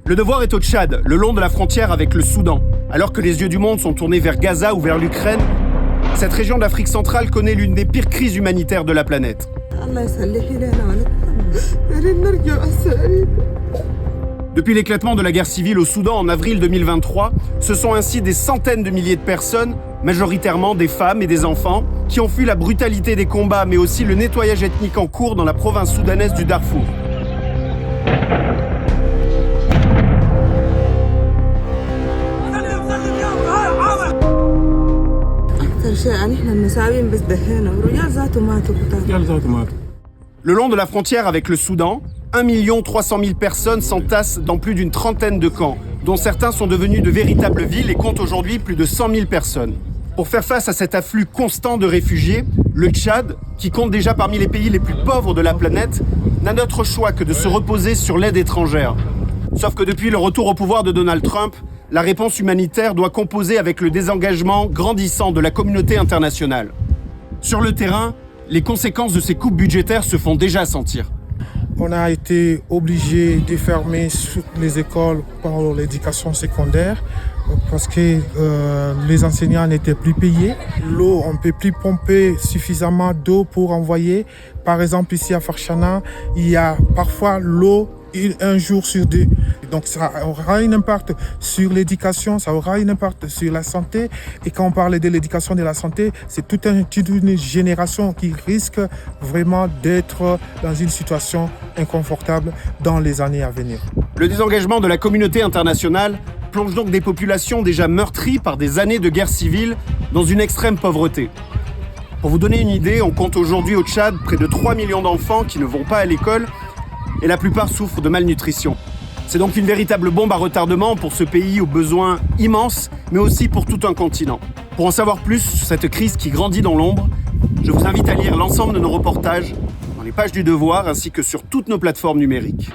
Le Devoir est au Tchad, le long de la frontière avec le Soudan. Alors que les yeux du monde sont tournés vers Gaza ou vers l'Ukraine, cette région d'Afrique centrale connaît l'une des pires crises humanitaires de la planète. Depuis l'éclatement de la guerre civile au Soudan en avril 2023, ce sont ainsi des centaines de milliers de personnes, majoritairement des femmes et des enfants, qui ont fui la brutalité des combats, mais aussi le nettoyage ethnique en cours dans la province soudanaise du Darfour. Le long de la frontière avec le Soudan, 1 300 000 personnes s'entassent dans plus d'une trentaine de camps, dont certains sont devenus de véritables villes et comptent aujourd'hui plus de 100 000 personnes. Pour faire face à cet afflux constant de réfugiés, le Tchad, qui compte déjà parmi les pays les plus pauvres de la planète, n'a d'autre choix que de se reposer sur l'aide étrangère. Sauf que depuis le retour au pouvoir de Donald Trump, la réponse humanitaire doit composer avec le désengagement grandissant de la communauté internationale. Sur le terrain, les conséquences de ces coupes budgétaires se font déjà sentir. On a été obligé de fermer les écoles pour l'éducation secondaire parce que les enseignants n'étaient plus payés. L'eau, on ne peut plus pomper suffisamment d'eau pour envoyer. Par exemple, ici à Farchana, il y a parfois l'eau un jour sur deux. Donc ça aura un impact sur l'éducation, ça aura un impact sur la santé. Et quand on parle de l'éducation et de la santé, c'est toute une génération qui risque vraiment d'être dans une situation inconfortable dans les années à venir. Le désengagement de la communauté internationale plonge donc des populations déjà meurtries par des années de guerre civile dans une extrême pauvreté. Pour vous donner une idée, on compte aujourd'hui au Tchad près de 3 millions d'enfants qui ne vont pas à l'école et la plupart souffrent de malnutrition. C'est donc une véritable bombe à retardement pour ce pays aux besoins immenses, mais aussi pour tout un continent. Pour en savoir plus sur cette crise qui grandit dans l'ombre, je vous invite à lire l'ensemble de nos reportages dans les pages du Devoir ainsi que sur toutes nos plateformes numériques.